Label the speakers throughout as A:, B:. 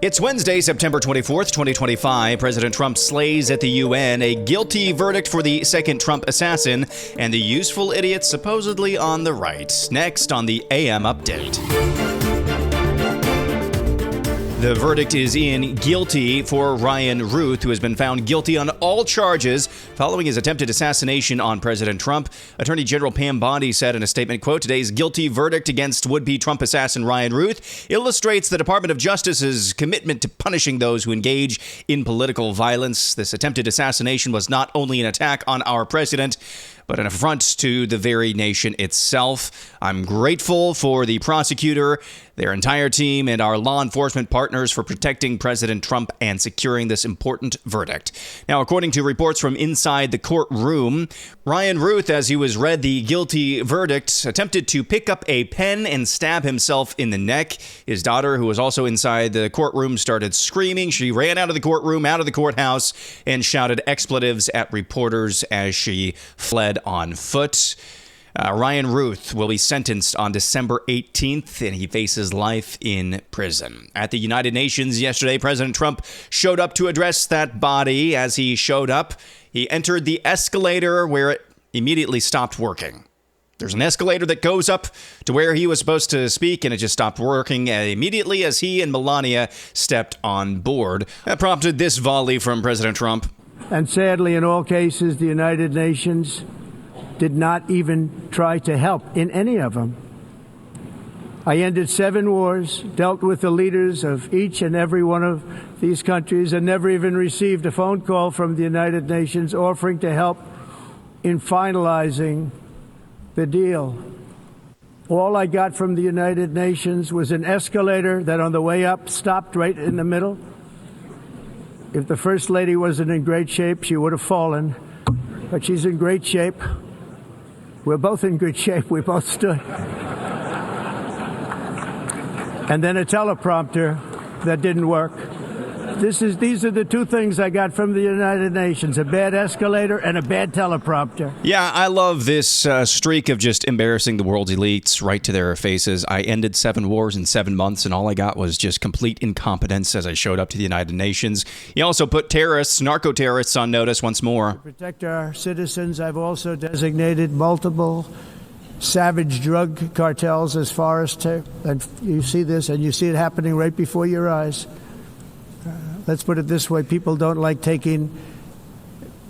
A: It's Wednesday, September 24th, 2025. President Trump slays at the UN, a guilty verdict for the second Trump assassin, and the useful idiot supposedly on the right. Next on the AM Update. The verdict is in guilty for Ryan Routh, who has been found guilty on all charges following his attempted assassination on President Trump. Attorney General Pam Bondi said in a statement, quote, "Today's guilty verdict against would-be Trump assassin Ryan Routh illustrates the Department of Justice's commitment to punishing those who engage in political violence. This attempted assassination was not only an attack on our president, but an affront to the very nation itself. I'm grateful for the prosecutor, their entire team, and our law enforcement partners for protecting President Trump and securing this important verdict." Now, according to reports from inside the courtroom, Ryan Routh, as he was read the guilty verdict, attempted to pick up a pen and stab himself in the neck. His daughter, who was also inside the courtroom, started screaming. She ran out of the courtroom, out of the courthouse, and shouted expletives at reporters as she fled on foot. Ryan Routh will be sentenced on December 18th, and he faces life in prison. At the United Nations yesterday, President Trump showed up to address that body. As he showed up, he entered the escalator where it immediately stopped working. There's an escalator that goes up to where he was supposed to speak, and it just stopped working immediately as he and Melania stepped on board. That prompted this volley from President Trump.
B: And sadly, in all cases, the United Nations did not even try to help in any of them. I ended 7 wars, dealt with the leaders of each and every one of these countries, and never even received a phone call from the United Nations offering to help in finalizing the deal. All I got from the United Nations was an escalator that on the way up stopped right in the middle. If the First Lady wasn't in great shape, she would have fallen, but she's in great shape. We're both in good shape. We both stood. And then a teleprompter that didn't work. These are the 2 things I got from the United Nations, a bad escalator and a bad teleprompter.
A: Yeah, I love this streak of just embarrassing the world's elites right to their faces. I ended 7 wars in 7 months, and all I got was just complete incompetence as I showed up to the United Nations. He also put terrorists, narco-terrorists on notice once more.
B: To protect our citizens, I've also designated multiple savage drug cartels as far as and you see this, and you see it happening right before your eyes. Let's put it this way. People don't like taking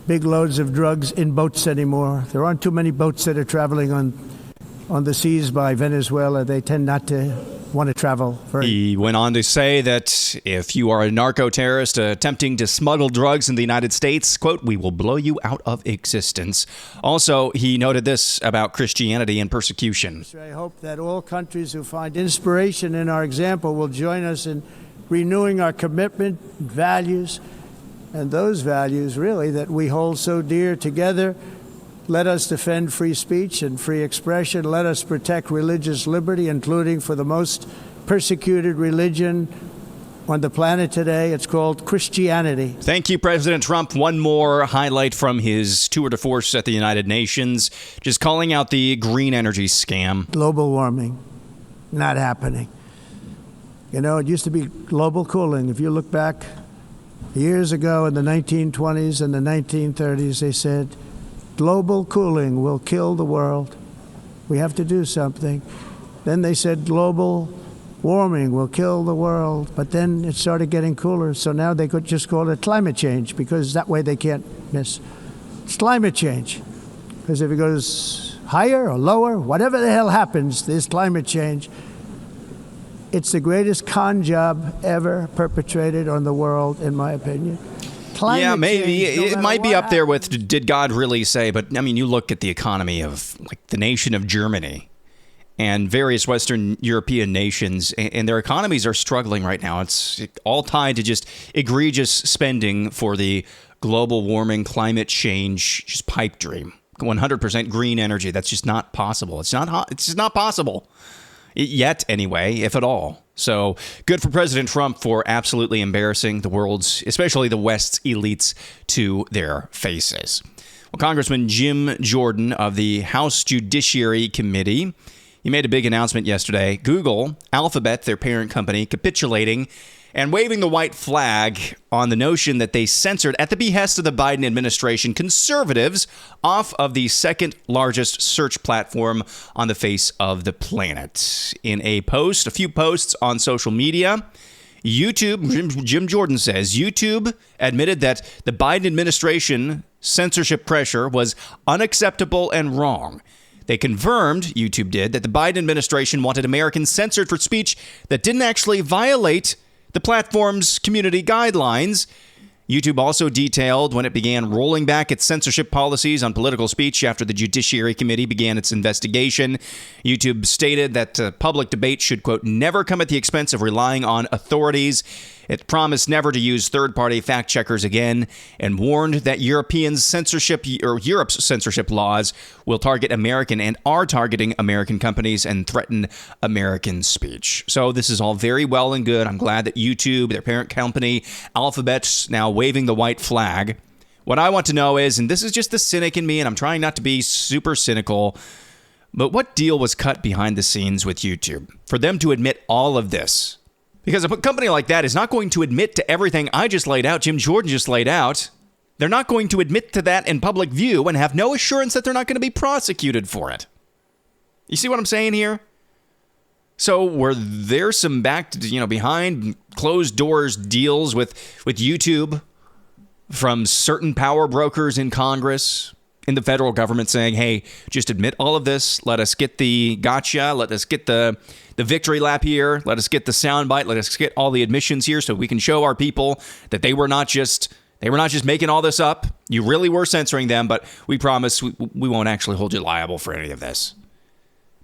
B: big loads of drugs in boats anymore. There aren't too many boats that are traveling on the seas by Venezuela. They tend not to want to travel.
A: He went on to say that if you are a narco-terrorist attempting to smuggle drugs in the United States, quote, "we will blow you out of existence." Also, he noted this about Christianity and persecution.
B: I hope that all countries who find inspiration in our example will join us in renewing our commitment, values, and those values, really, that we hold so dear together. Let us defend free speech and free expression. Let us protect religious liberty, including for the most persecuted religion on the planet today. It's called Christianity.
A: Thank you, President Trump. One more highlight from his tour de force at the United Nations, just calling out the green energy scam.
B: Global warming, not happening. You know, it used to be global cooling. If you look back years ago in the 1920s and the 1930s, they said, global cooling will kill the world. We have to do something. Then they said global warming will kill the world. But then it started getting cooler. So now they could just call it climate change, because that way they can't miss. It's climate change. Because if it goes higher or lower, whatever the hell happens, there's climate change. It's the greatest con job ever perpetrated on the world, in my opinion.
A: Yeah, maybe. It might be up there with, did God really say? But, I mean, you look at the economy of like the nation of Germany and various Western European nations, and their economies are struggling right now. It's all tied to just egregious spending for the global warming, climate change, just pipe dream. 100% green energy. That's just not possible. It's just not possible. Yet, anyway, if at all. So good for President Trump for absolutely embarrassing the world's, especially the West's elites, to their faces. Well, Congressman Jim Jordan of the House Judiciary Committee, he made a big announcement yesterday. Google, Alphabet, their parent company, capitulating and waving the white flag on the notion that they censored, at the behest of the Biden administration, conservatives off of the second largest search platform on the face of the planet. In a few posts on social media, YouTube, Jim Jordan says, YouTube admitted that the Biden administration censorship pressure was unacceptable and wrong. They confirmed, YouTube did, that the Biden administration wanted Americans censored for speech that didn't actually violate the platform's community guidelines. YouTube also detailed when it began rolling back its censorship policies on political speech after the Judiciary Committee began its investigation. YouTube stated that public debate should, quote, never come at the expense of relying on authorities. It promised never to use third-party fact-checkers again and warned that Europe's censorship laws will target American and are targeting American companies and threaten American speech. So this is all very well and good. I'm glad that YouTube, their parent company, Alphabet's now waving the white flag. What I want to know is, and this is just the cynic in me, and I'm trying not to be super cynical, but what deal was cut behind the scenes with YouTube for them to admit all of this? Because a company like that is not going to admit to everything I just laid out, Jim Jordan just laid out. They're not going to admit to that in public view and have no assurance that they're not going to be prosecuted for it. You see what I'm saying here? So were there some behind closed doors deals with YouTube from certain power brokers in Congress, in the federal government, saying, hey, just admit all of this. Let us get the gotcha. Let us get the victory lap here. Let us get the soundbite. Let us get all the admissions here so we can show our people that they were not just making all this up. You really were censoring them, but we promise we won't actually hold you liable for any of this.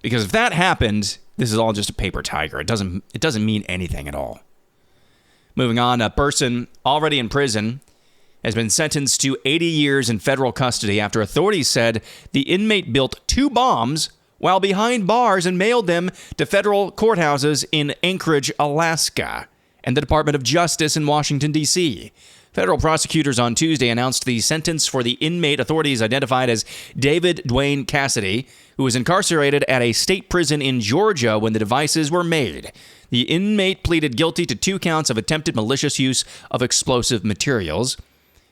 A: Because if that happened, this is all just a paper tiger. It doesn't mean anything at all. Moving on, a person already in prison has been sentenced to 80 years in federal custody after authorities said the inmate built 2 bombs while behind bars and mailed them to federal courthouses in Anchorage, Alaska, and the Department of Justice in Washington, D.C. Federal prosecutors on Tuesday announced the sentence for the inmate authorities identified as David Dwayne Cassidy, who was incarcerated at a state prison in Georgia when the devices were made. The inmate pleaded guilty to 2 counts of attempted malicious use of explosive materials.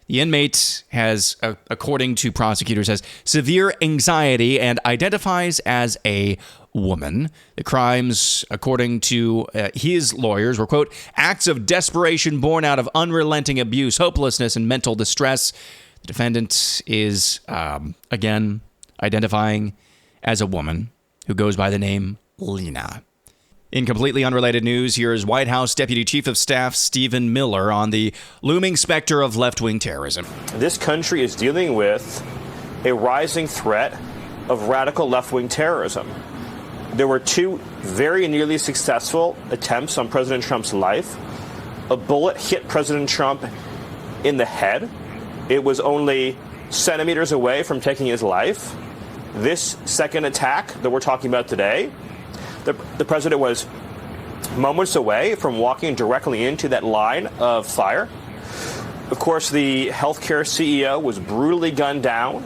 A: The inmate has, according to prosecutors, has severe anxiety and identifies as a woman. The crimes, according to his lawyers, were, quote, acts of desperation born out of unrelenting abuse, hopelessness, and mental distress. The defendant is, again, identifying as a woman who goes by the name Lena. In completely unrelated news, here is White House Deputy Chief of Staff Stephen Miller on the looming specter of left-wing terrorism.
C: This country is dealing with a rising threat of radical left-wing terrorism. There were 2 very nearly successful attempts on President Trump's life. A bullet hit President Trump in the head. It was only centimeters away from taking his life. This second attack that we're talking about today, the president was moments away from walking directly into that line of fire. Of course, the healthcare CEO was brutally gunned down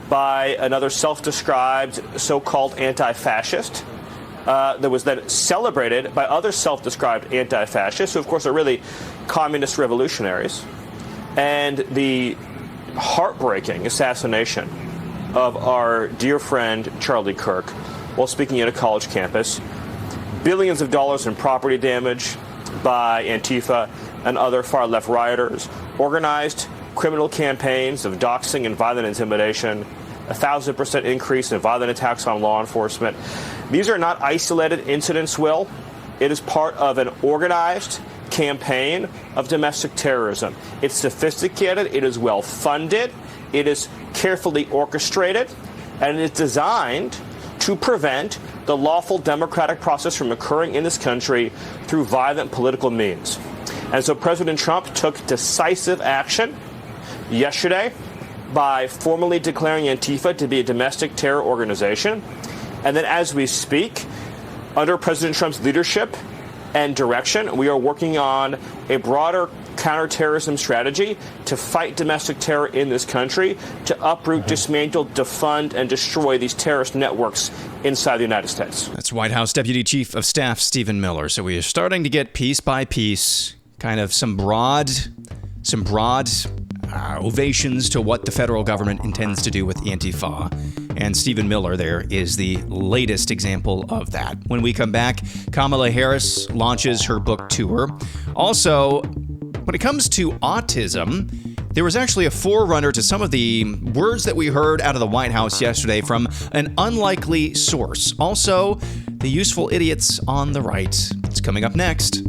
C: by another self-described so-called anti-fascist that was then celebrated by other self-described anti-fascists, who, of course, are really communist revolutionaries. And the heartbreaking assassination of our dear friend Charlie Kirk while speaking at a college campus, billions of dollars in property damage by Antifa and other far-left rioters, organized criminal campaigns of doxing and violent intimidation, 1,000% increase in violent attacks on law enforcement. These are not isolated incidents, Will. It is part of an organized campaign of domestic terrorism. It's sophisticated, it is well-funded, it is carefully orchestrated, and it's designed to prevent the lawful democratic process from occurring in this country through violent political means. And so President Trump took decisive action yesterday by formally declaring Antifa to be a domestic terror organization. And then as we speak, under President Trump's leadership and direction, we are working on a broader counterterrorism strategy to fight domestic terror in this country, to uproot, dismantle, defund, and destroy these terrorist networks inside the United States.
A: That's White House Deputy Chief of Staff Stephen Miller. So we are starting to get piece by piece kind of some broad ovations to what the federal government intends to do with Antifa. And Stephen Miller there is the latest example of that. When we come back, Kamala Harris launches her book tour. Also, when it comes to autism, there was actually a forerunner to some of the words that we heard out of the White House yesterday from an unlikely source. Also, the useful idiots on the right. It's coming up next.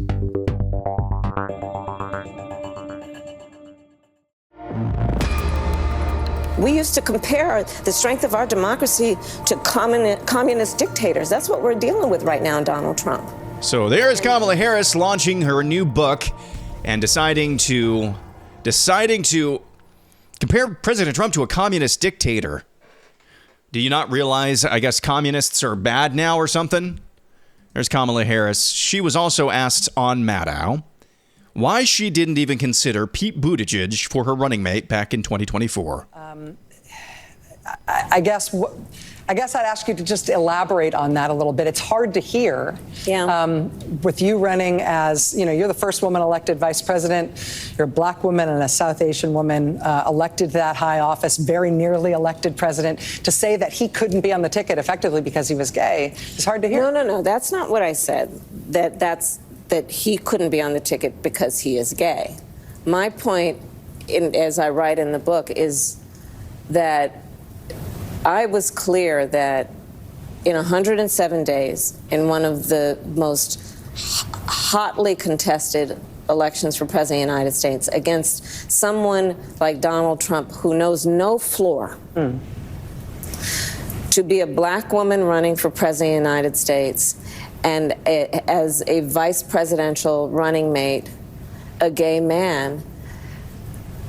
D: We used to compare the strength of our democracy to communist dictators. That's what we're dealing with right now in Donald Trump.
A: So there's Kamala Harris launching her new book and deciding to compare President Trump to a communist dictator. Do you not realize, I guess, communists are bad now or something? There's Kamala Harris. She was also asked on Maddow why she didn't even consider Pete Buttigieg for her running mate back in 2024.
E: I guess I'd ask you to just elaborate on that a little bit. It's hard to hear.
D: Yeah.
E: With you running as, you're the first woman elected vice president. You're a black woman and a South Asian woman elected to that high office, very nearly elected president. To say that he couldn't be on the ticket effectively because he was gay is hard to hear.
D: No. That's not what I said. That he couldn't be on the ticket because he is gay. My point, as I write in the book, is that I was clear that in 107 days, in one of the most hotly contested elections for president of the United States, against someone like Donald Trump who knows no floor, to be a black woman running for president of the United States and as a vice presidential running mate, a gay man,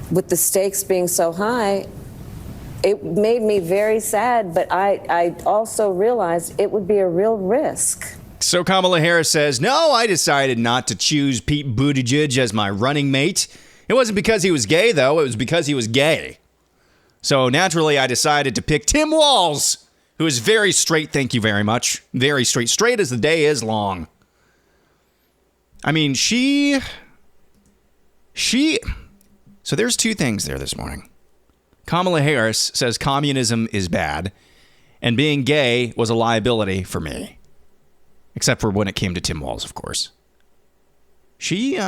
D: with the stakes being so high, it made me very sad, but I also realized it would be a real risk.
A: So Kamala Harris says, no, I decided not to choose Pete Buttigieg as my running mate. It wasn't because he was gay, though. It was because he was gay. So naturally, I decided to pick Tim Walz, who is very straight, thank you very much. Very straight. Straight as the day is long. I mean, So there's two things there this morning. Kamala Harris says communism is bad, and being gay was a liability for me. Except for when it came to Tim Walz, of course. She's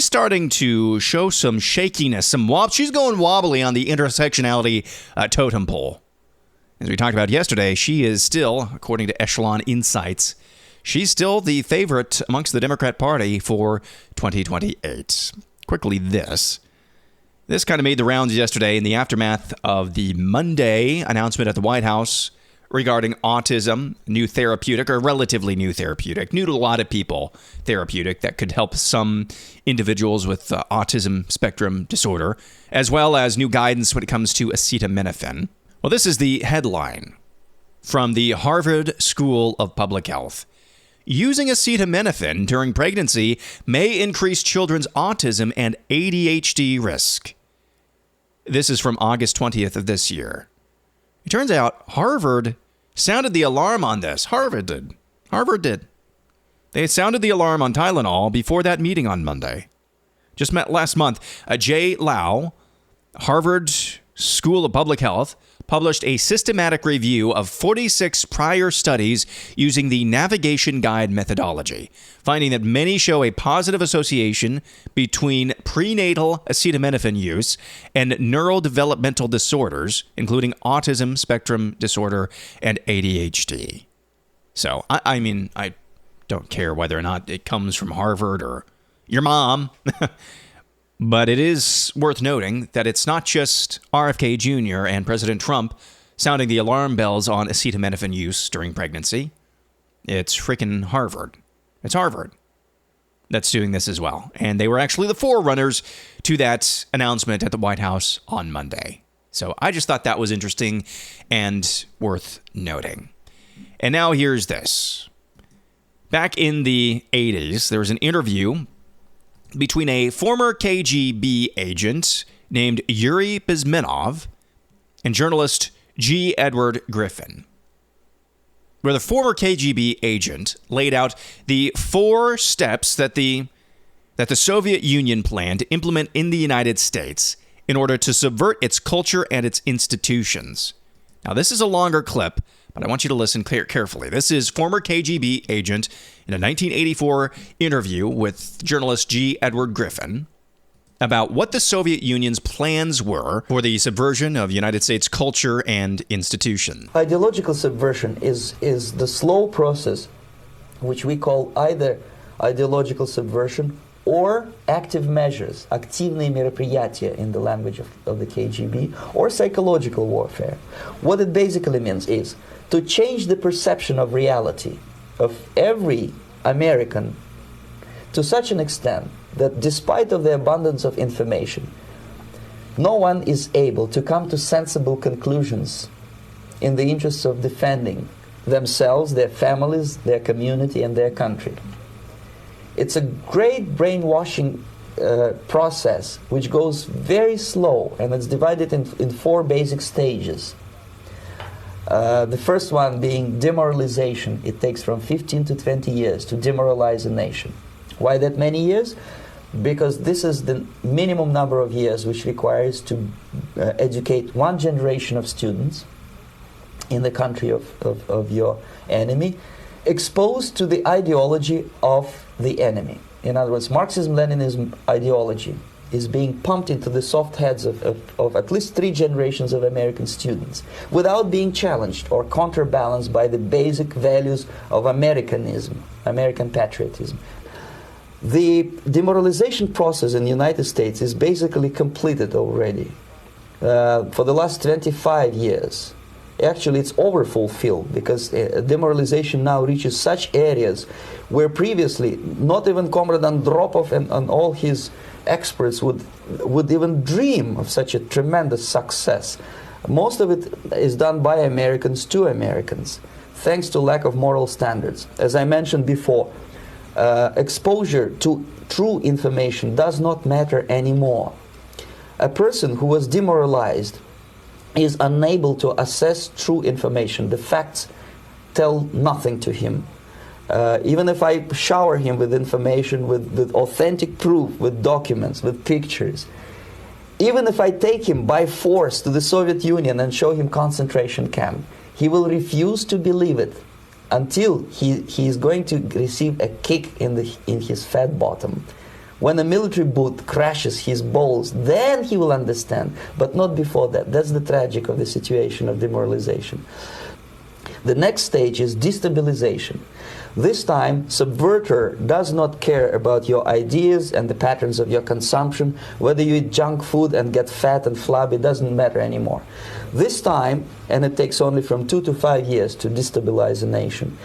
A: starting to show some shakiness, she's going wobbly on the intersectionality totem pole. As we talked about yesterday, she is still, according to Echelon Insights, she's still the favorite amongst the Democrat Party for 2028. Quickly, this kind of made the rounds yesterday in the aftermath of the Monday announcement at the White House regarding autism, new therapeutic, or relatively new therapeutic, new to a lot of people, therapeutic that could help some individuals with autism spectrum disorder, as well as new guidance when it comes to acetaminophen. Well, this is the headline from the Harvard School of Public Health. Using acetaminophen during pregnancy may increase children's autism and ADHD risk. This is from August 20th of this year. It turns out Harvard sounded the alarm on this. Harvard did. They had sounded the alarm on Tylenol before that meeting on Monday. Just met last month. Jay Lau, Harvard School of Public Health, published a systematic review of 46 prior studies using the navigation guide methodology, finding that many show a positive association between prenatal acetaminophen use and neurodevelopmental disorders, including autism spectrum disorder and ADHD. So, I mean, I don't care whether or not it comes from Harvard or your mom. But it is worth noting that it's not just RFK Jr. and President Trump sounding the alarm bells on acetaminophen use during pregnancy. It's freaking Harvard. It's Harvard that's doing this as well. And they were actually the forerunners to that announcement at the White House on Monday. So I just thought that was interesting and worth noting. And now here's this. Back in the 80s, there was an interview between a former KGB agent named Yuri Bezmenov and journalist G. Edward Griffin, where the former KGB agent laid out the 4 steps that the Soviet Union planned to implement in the United States in order to subvert its culture and its institutions. Now, this is a longer clip, but I want you to listen carefully. This is former KGB agent in a 1984 interview with journalist G. Edward Griffin about what the Soviet Union's plans were for the subversion of United States culture and institutions.
F: Ideological subversion is the slow process which we call either ideological subversion or active measures, активные мероприятия in the language of the KGB, or psychological warfare. What it basically means is to change the perception of reality of every American to such an extent that despite of the abundance of information, no one is able to come to sensible conclusions in the interests of defending themselves, their families, their community, and their country. It's a great brainwashing process which goes very slow, and it's divided in 4 basic stages. The first one being demoralization. It takes from 15 to 20 years to demoralize a nation. Why that many years? Because this is the minimum number of years which requires to educate 1 generation of students in the country of your enemy, exposed to the ideology of the enemy. In other words, Marxism-Leninism ideology is being pumped into the soft heads of at least 3 generations of American students without being challenged or counterbalanced by the basic values of Americanism, American patriotism. The demoralization process in the United States is basically completed already. For the last 25 years, actually it's overfulfilled, because demoralization now reaches such areas where previously not even Comrade Andropov and all his experts would even dream of such a tremendous success. Most of it is done by Americans to Americans, thanks to lack of moral standards. As I mentioned before, exposure to true information does not matter anymore. A person who was demoralized is unable to assess true information. The facts tell nothing to him. Even if I shower him with information, with authentic proof, with documents, with pictures, even if I take him by force to the Soviet Union and show him concentration camp, he will refuse to believe it until he is going to receive a kick in his fat bottom. When a military boot crashes his balls, then he will understand, but not before that. That's the tragic of the situation of demoralization. The next stage is destabilization. This time, subverter does not care about your ideas and the patterns of your consumption. Whether you eat junk food and get fat and flabby, doesn't matter anymore. This time, and it takes only from 2 to 5 years to destabilize a nation,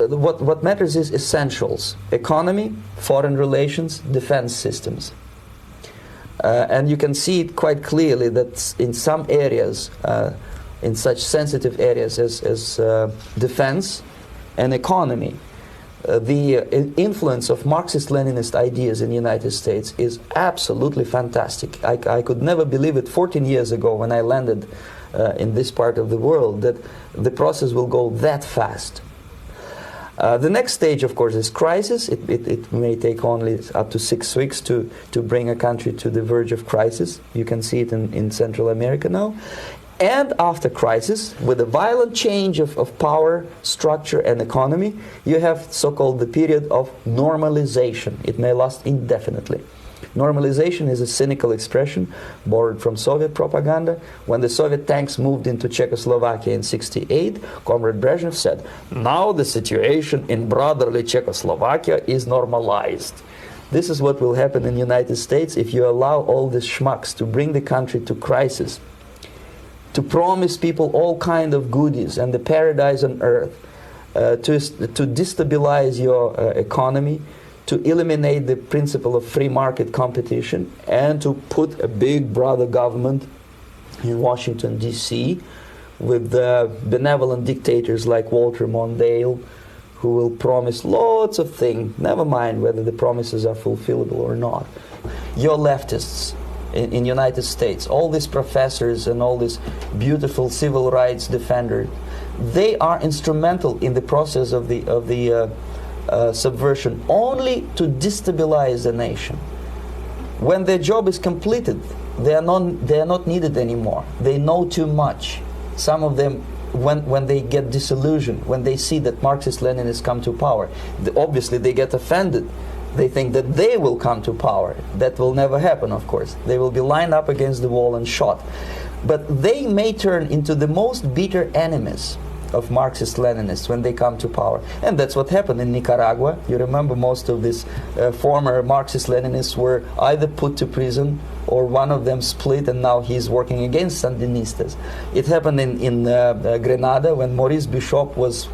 F: what matters is essentials: economy, foreign relations, defense systems. And you can see it quite clearly that in some areas, in such sensitive areas as defense and economy, the influence of Marxist-Leninist ideas in the United States is absolutely fantastic. I could never believe it 14 years ago when I landed in this part of the world, that the process will go that fast. The next stage, of course, is crisis. It may take only up to 6 weeks to bring a country to the verge of crisis. You can see it in Central America now. And after crisis, with a violent change of power, structure, and economy, you have so-called the period of normalization. It may last indefinitely. Normalization is a cynical expression borrowed from Soviet propaganda. When the Soviet tanks moved into Czechoslovakia in '68, Comrade Brezhnev said, "Now the situation in brotherly Czechoslovakia is normalized." This is what will happen in the United States if you allow all these schmucks to bring the country to crisis, to promise people all kind of goodies and the paradise on earth, to destabilize your economy, to eliminate the principle of free market competition, and to put a big brother government in Washington, D.C., with benevolent dictators like Walter Mondale, who will promise lots of things, never mind whether the promises are fulfillable or not. Your leftists in United States, all these professors and all these beautiful civil rights defenders, they are instrumental in the process of the subversion only to destabilize the nation. When their job is completed, they are not needed anymore. They know too much. Some of them, when they get disillusioned, when they see that Marxist-Leninists come to power, obviously they get offended. They think that they will come to power. That will never happen, of course. They will be lined up against the wall and shot. But they may turn into the most bitter enemies of Marxist-Leninists when they come to power. And that's what happened in Nicaragua. You remember most of these former Marxist-Leninists were either put to prison or one of them split, and now he's working against Sandinistas. It happened in Grenada when Maurice Bishop was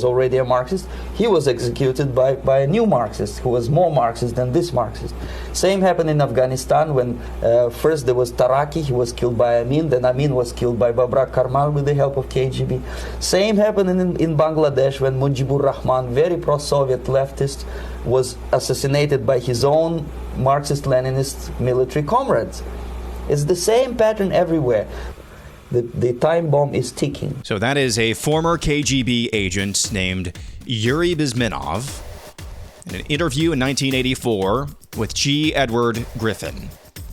F: already a Marxist. He was executed by a new Marxist who was more Marxist than this Marxist. Same happened in Afghanistan when first there was Taraki, he was killed by Amin, then Amin was killed by Babrak Karmal with the help of KGB. Same happened in Bangladesh when Mujibur Rahman, very pro-Soviet leftist, was assassinated by his own Marxist-Leninist military comrades. It's the same pattern everywhere. The time bomb is ticking.
A: So that is a former KGB agent named Yuri Bezmenov in an interview in 1984 with G. Edward Griffin.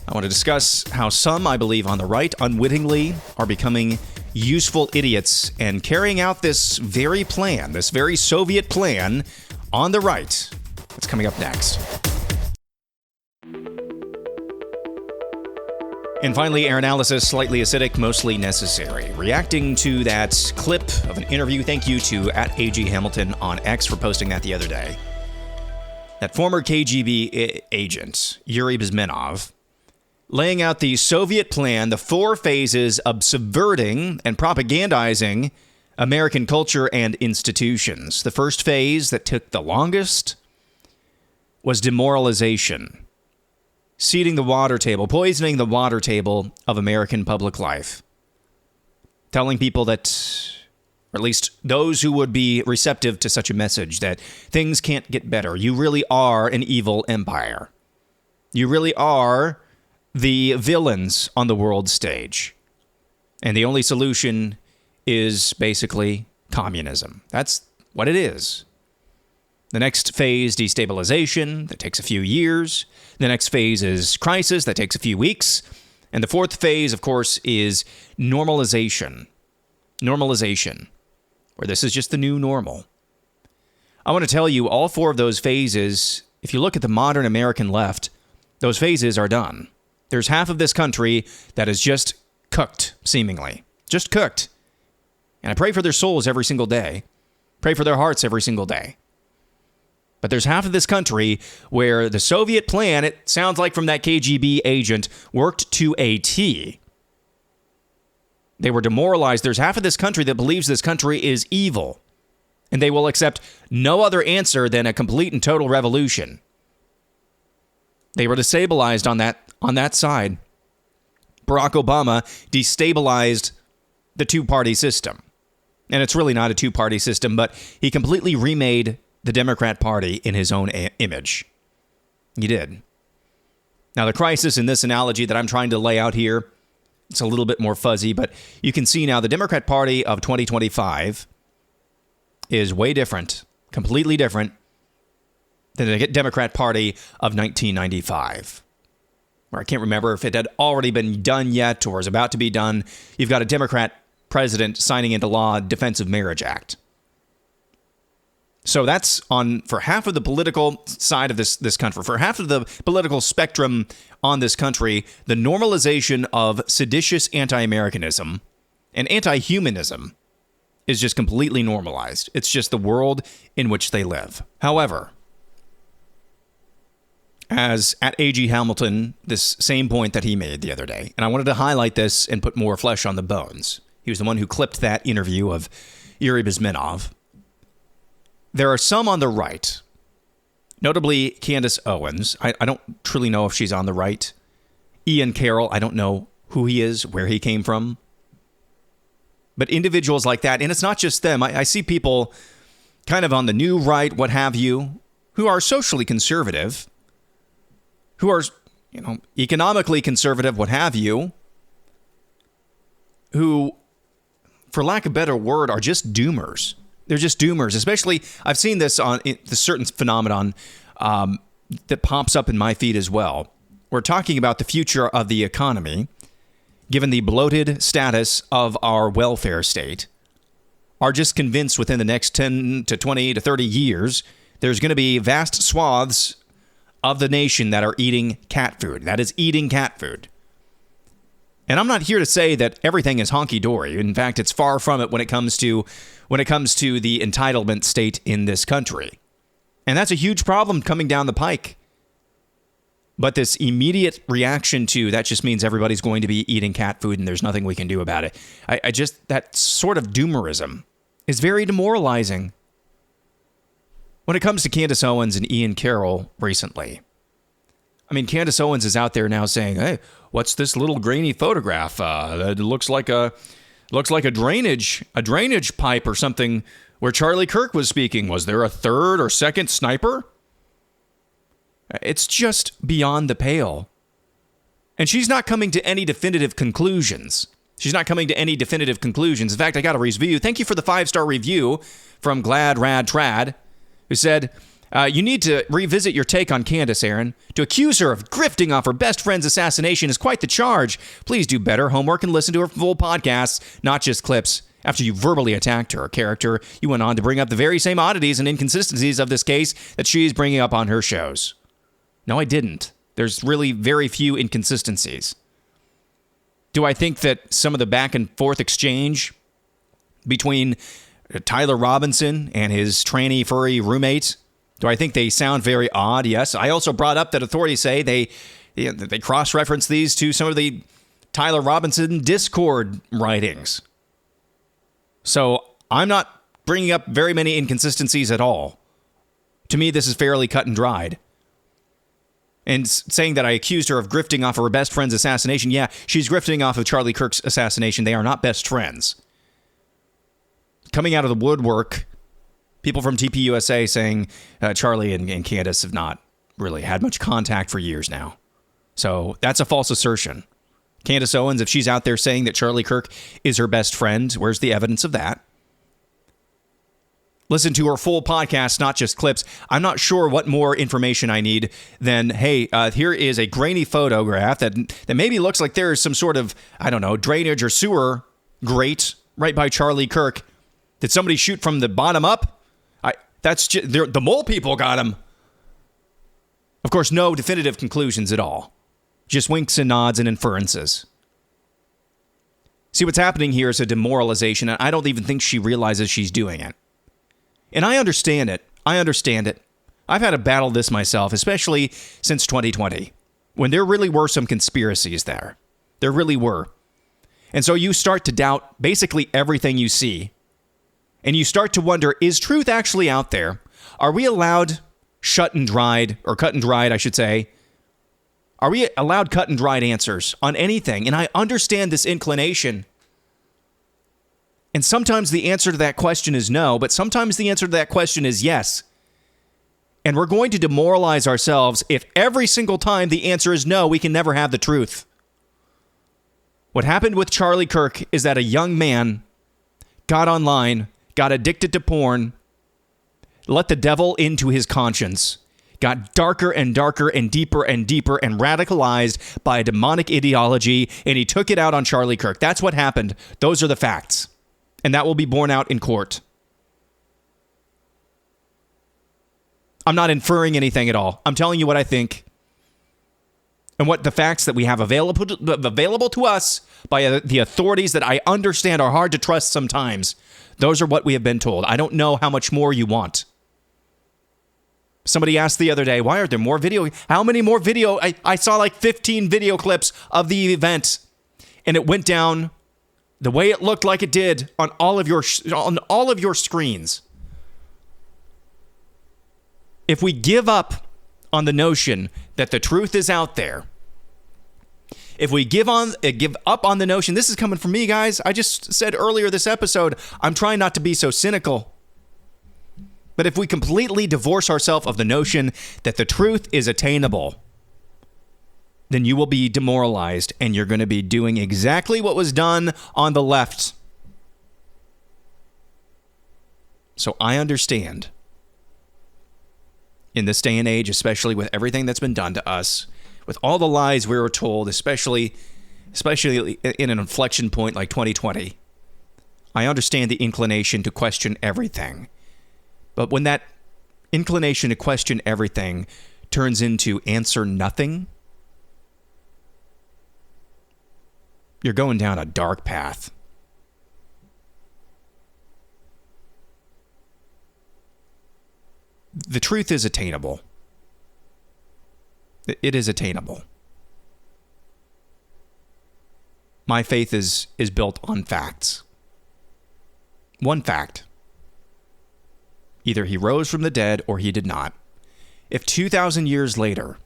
A: I want to discuss how some, I believe, on the right unwittingly are becoming useful idiots and carrying out this very plan, this very Soviet plan on the right. That's coming up next. And finally, air analysis, slightly acidic, mostly necessary. Reacting to that clip of an interview, thank you to @AGHamilton on X for posting that the other day. That former KGB agent, Yuri Bezmenov, laying out the Soviet plan, the 4 phases of subverting and propagandizing American culture and institutions. The first phase that took the longest was demoralization. Seeding the water table, poisoning the water table of American public life. Telling people that, or at least those who would be receptive to such a message, that things can't get better. You really are an evil empire. You really are the villains on the world stage. And the only solution is basically communism. That's what it is. The next phase, destabilization, that takes a few years. The next phase is crisis, that takes a few weeks. And the fourth phase, of course, is normalization. Normalization, where this is just the new normal. I want to tell you, all 4 of those phases, if you look at the modern American left, those phases are done. There's half of this country that is just cooked, seemingly. Just cooked. And I pray for their souls every single day. Pray for their hearts every single day. But there's half of this country where the Soviet plan, it sounds like from that KGB agent, worked to a T. They were demoralized. There's half of this country that believes this country is evil. And they will accept no other answer than a complete and total revolution. They were destabilized on that side. Barack Obama destabilized the two-party system. And it's really not a two-party system, but he completely remade the Democrat Party in his own image. He did. Now, the crisis in this analogy that I'm trying to lay out here, it's a little bit more fuzzy, but you can see now the Democrat Party of 2025 is way different, completely different than the Democrat Party of 1995. Where I can't remember if it had already been done yet or is about to be done. You've got a Democrat president signing into law Defense of Marriage Act. So that's for half of the political side of this country, for half of the political spectrum on this country, the normalization of seditious anti-Americanism and anti-humanism is just completely normalized. It's just the world in which they live. However, as at A.G. Hamilton, this same point that he made the other day, and I wanted to highlight this and put more flesh on the bones. He was the one who clipped that interview of Yuri Bezmenov. There are some on the right, notably Candace Owens. I don't truly know if she's on the right. Ian Carroll, I don't know who he is, where he came from. But individuals like that, and it's not just them. I see people kind of on the new right, what have you, who are socially conservative, who are, economically conservative, what have you, who, for lack of a better word, are just doomers. They're just doomers. Especially, I've seen this on the certain phenomenon that pops up in my feed as well. We're talking about the future of the economy, given the bloated status of our welfare state, are just convinced within the next 10 to 20 to 30 years, there's going to be vast swaths of the nation that are eating cat food. That is eating cat food. And I'm not here to say that everything is honky-dory. In fact, it's far from it when it comes to the entitlement state in this country. And that's a huge problem coming down the pike. But this immediate reaction to that just means everybody's going to be eating cat food and there's nothing we can do about it. That sort of doomerism is very demoralizing. When it comes to Candace Owens and Ian Carroll recently, I mean, Candace Owens is out there now saying, "Hey, what's this little grainy photograph? That looks like a drainage pipe or something where Charlie Kirk was speaking. Was there a third or second sniper?" It's just beyond the pale. And she's not coming to any definitive conclusions. In fact, I got a review. Thank you for the 5-star review from Glad Rad Trad, who said, you need to revisit your take on Candace, Aaron. To accuse her of grifting off her best friend's assassination is quite the charge. Please do better homework and listen to her full podcasts, not just clips. After you verbally attacked her character, you went on to bring up the very same oddities and inconsistencies of this case that she's bringing up on her shows. No, I didn't. There's really very few inconsistencies. Do I think that some of the back and forth exchange between Tyler Robinson and his tranny furry roommate, do I think they sound very odd? Yes. I also brought up that authorities say they cross-reference these to some of the Tyler Robinson Discord writings. So I'm not bringing up very many inconsistencies at all. To me, this is fairly cut and dried. And saying that I accused her of grifting off of her best friend's assassination, yeah, she's grifting off of Charlie Kirk's assassination. They are not best friends. Coming out of the woodwork, people from TPUSA saying Charlie and Candace have not really had much contact for years now. So that's a false assertion. Candace Owens, if she's out there saying that Charlie Kirk is her best friend, where's the evidence of that? Listen to her full podcast, not just clips. I'm not sure what more information I need than, hey, here is a grainy photograph that maybe looks like there is some sort of, drainage or sewer grate right by Charlie Kirk. Did somebody shoot from the bottom up? The mole people got him. Of course, no definitive conclusions at all. Just winks and nods and inferences. See, what's happening here is a demoralization, and I don't even think she realizes she's doing it. And I understand it. I've had to battle this myself, especially since 2020, when there really were some conspiracies there. There really were. And so you start to doubt basically everything you see. And you start to wonder, is truth actually out there? Are we allowed cut and dried, I should say? Are we allowed cut and dried answers on anything? And I understand this inclination. And sometimes the answer to that question is no, but sometimes the answer to that question is yes. And we're going to demoralize ourselves if every single time the answer is no, we can never have the truth. What happened with Charlie Kirk is that a young man got online, got addicted to porn, let the devil into his conscience, got darker and darker and deeper and radicalized by a demonic ideology, and he took it out on Charlie Kirk. That's what happened. Those are the facts. And that will be borne out in court. I'm not inferring anything at all. I'm telling you what I think. And what the facts that we have available to us by the authorities that I understand are hard to trust sometimes. Those are what we have been told. I don't know how much more you want. Somebody asked the other day, why aren't there more video? How many more video? I saw like 15 video clips of the event. And it went down the way it looked like it did on all of your screens. If we give up on the notion that the truth is out there, if we give up on the notion, this is coming from me, guys. I just said earlier this episode, I'm trying not to be so cynical. But if we completely divorce ourselves of the notion that the truth is attainable, then you will be demoralized and you're going to be doing exactly what was done on the left. So I understand. In this day and age, especially with everything that's been done to us, with all the lies we were told, especially in an inflection point like 2020, I understand the inclination to question everything. But when that inclination to question everything turns into answer nothing, you're going down a dark path. The truth is attainable. It is attainable. My faith is built on facts. One fact. Either he rose from the dead or he did not. If 2,000 years later,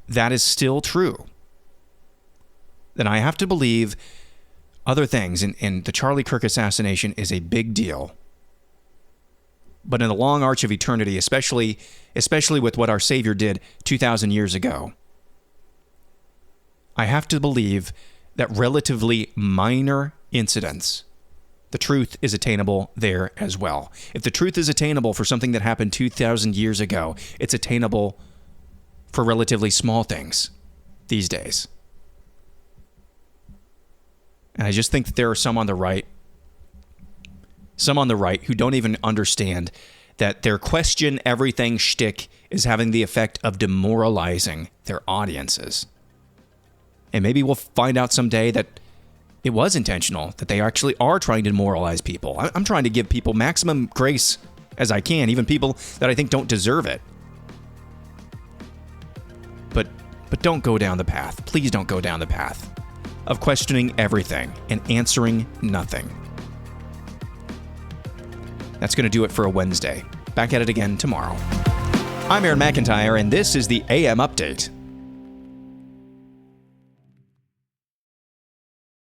A: that is still true, then I have to believe other things. And the Charlie Kirk assassination is a big deal. But in the long arch of eternity, especially with what our Savior did 2,000 years ago, I have to believe that relatively minor incidents, the truth is attainable there as well. If the truth is attainable for something that happened 2,000 years ago, it's attainable for relatively small things these days. And I just think that there are some on the right who don't even understand that their question everything shtick is having the effect of demoralizing their audiences. And maybe we'll find out someday that it was intentional, that they actually are trying to demoralize people. I'm trying to give people maximum grace as I can, even people that I think don't deserve it. But don't go down the path. Please don't go down the path of questioning everything and answering nothing. That's going to do it for a Wednesday. Back at it again tomorrow. I'm Aaron McIntire, and this is the AM Update.